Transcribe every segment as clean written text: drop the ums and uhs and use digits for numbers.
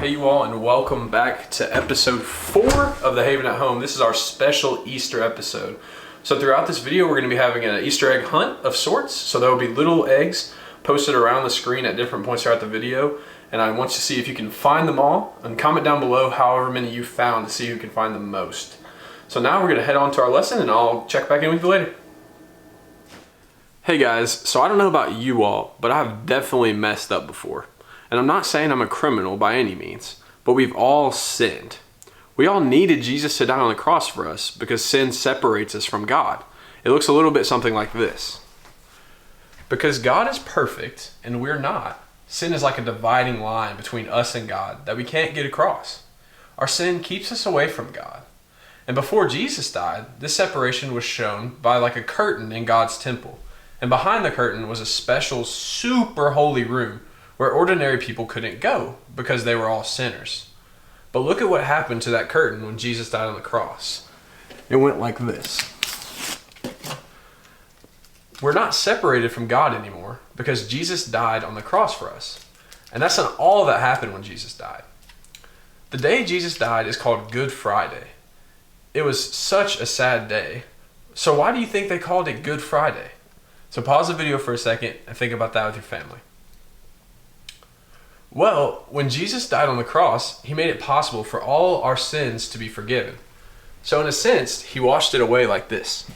Hey you all, and welcome back to episode 4 of the Haven at Home. This is our special Easter episode. So throughout this video, we're going to be having an Easter egg hunt of sorts. So there will be little eggs posted around the screen at different points throughout the video. And I want you to see if you can find them all, and comment down below however many you found to see who can find the most. So now we're going to head on to our lesson, and I'll check back in with you later. Hey guys, so I don't know about you all, but I've definitely messed up before. And I'm not saying I'm a criminal by any means, but we've all sinned. We all needed Jesus to die on the cross for us because sin separates us from God. It looks a little bit something like this. Because God is perfect and we're not, sin is like a dividing line between us and God that we can't get across. Our sin keeps us away from God. And before Jesus died, this separation was shown by like a curtain in God's temple. And behind the curtain was a special, super holy room where ordinary people couldn't go because they were all sinners. But look at what happened to that curtain when Jesus died on the cross. It went like this. We're not separated from God anymore because Jesus died on the cross for us. And that's not all that happened when Jesus died. The day Jesus died is called Good Friday. It was such a sad day. So why do you think they called it Good Friday? So pause the video for a second and think about that with your family. Well, when Jesus died on the cross, he made it possible for all our sins to be forgiven. So in a sense, he washed it away like this.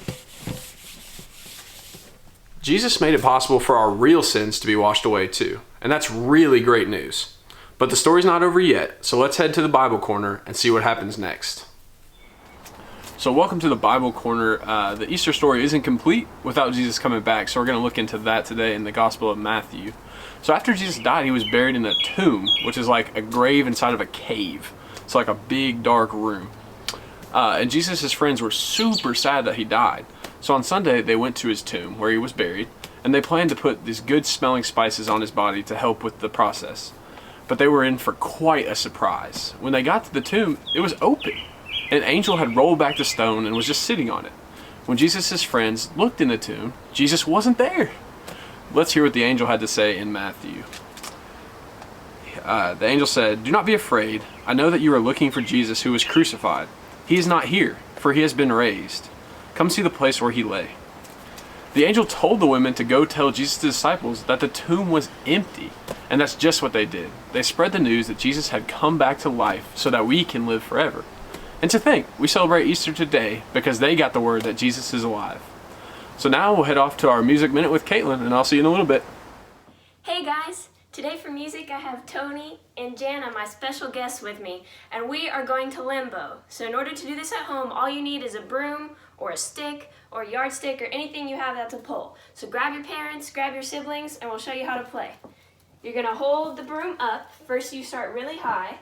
Jesus made it possible for our real sins to be washed away too. And that's really great news. But the story's not over yet, so let's head to the Bible Corner and see what happens next. So welcome to the Bible Corner. The Easter story isn't complete without Jesus coming back, so we're going to look into that today in the Gospel of Matthew. So after Jesus died, he was buried in a tomb, which is like a grave inside of a cave. It's like a big dark room. And Jesus' friends were super sad that he died. So on Sunday, they went to his tomb where he was buried, and they planned to put these good smelling spices on his body to help with the process. But they were in for quite a surprise. When they got to the tomb, it was open. An angel had rolled back the stone and was just sitting on it. When Jesus' friends looked in the tomb, Jesus wasn't there. Let's hear what the angel had to say in Matthew. The angel said, "Do not be afraid. I know that you are looking for Jesus who was crucified. He is not here, for he has been raised. Come see the place where he lay." The angel told the women to go tell Jesus' disciples that the tomb was empty. And that's just what they did. They spread the news that Jesus had come back to life so that we can live forever. And to think, we celebrate Easter today because they got the word that Jesus is alive. So now we'll head off to our Music Minute with Caitlin, and I'll see you in a little bit. Hey guys, today for music I have Tony and Jana, my special guests, with me, and we are going to Limbo. So in order to do this at home, all you need is a broom or a stick or a yardstick or anything you have that's a pole. So grab your parents, grab your siblings, and we'll show you how to play. You're going to hold the broom up. First you start really high,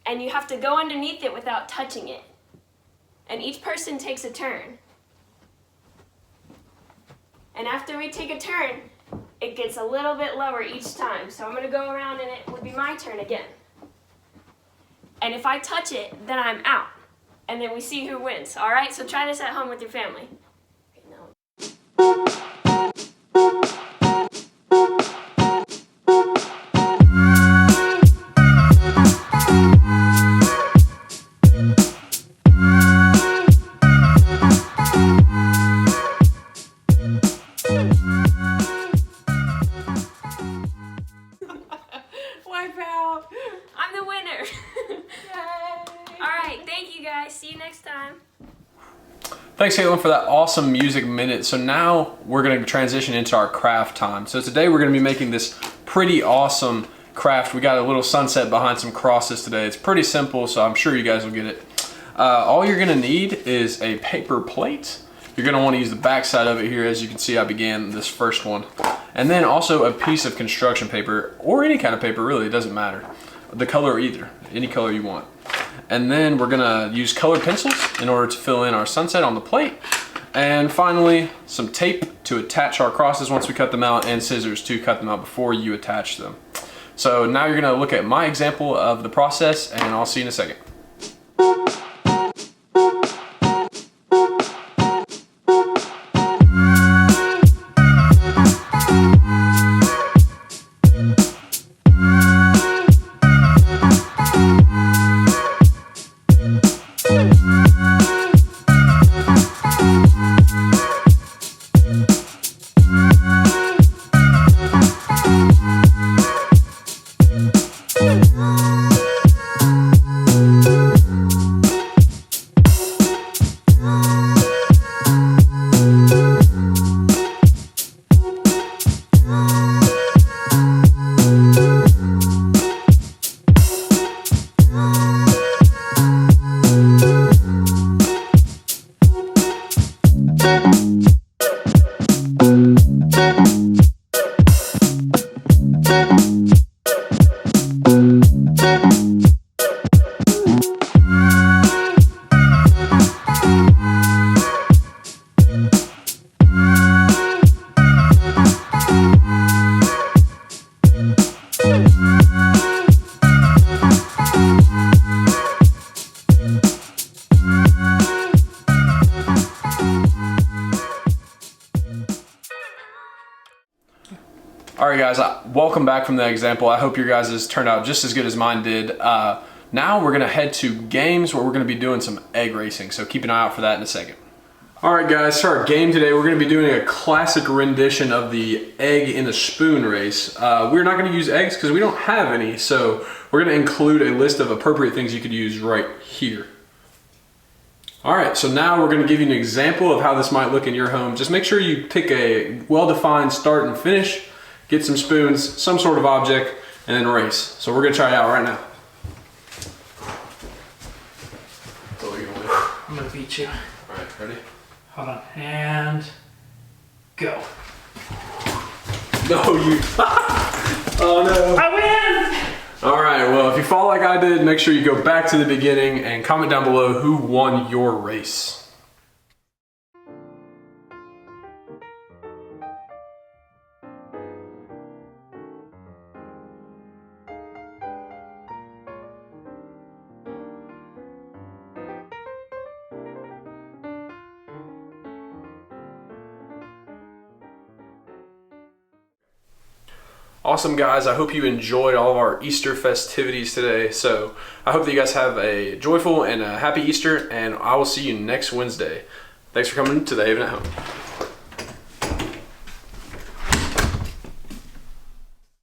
and you have to go underneath it without touching it. And each person takes a turn. And after we take a turn, it gets a little bit lower each time. So I'm going to go around and it would be my turn again. And if I touch it, then I'm out. And then we see who wins. All right? So try this at home with your family. I'm the winner. Yay. All right, thank you guys. See you next time. Thanks, Caitlin, for that awesome Music Minute. So now we're going to transition into our craft time. So today we're going to be making this pretty awesome craft. We got a little sunset behind some crosses today. It's pretty simple, so I'm sure you guys will get it. All you're going to need is a paper plate. You're going to want to use the back side of it here. As you can see, I began this first one. And then also a piece of construction paper, or any kind of paper, really, it doesn't matter. The color either, any color you want. And then we're gonna use colored pencils in order to fill in our sunset on the plate. And finally, some tape to attach our crosses once we cut them out, and scissors to cut them out before you attach them. So now you're gonna look at my example of the process, and I'll see you in a second. All right, guys, welcome back from the example. I hope your guys' turned out just as good as mine did. Now we're gonna head to games where we're gonna be doing some egg racing, so keep an eye out for that in a second. All right, guys, for our game today, we're gonna be doing a classic rendition of the egg in a spoon race. We're not gonna use eggs because we don't have any, so we're gonna include a list of appropriate things you could use right here. All right, so now we're gonna give you an example of how this might look in your home. Just make sure you pick a well-defined start and finish, get some spoons, some sort of object, and then race. So we're gonna try it out right now. What are you gonna do? I'm gonna beat you. All right, ready? Hold on, and go. No, you. Oh no. I win! All right, well, if you fall like I did, make sure you go back to the beginning and comment down below who won your race. Awesome, guys. I hope you enjoyed all of our Easter festivities today. So I hope that you guys have a joyful and a happy Easter, and I will see you next Wednesday. Thanks for coming to the Haven at Home.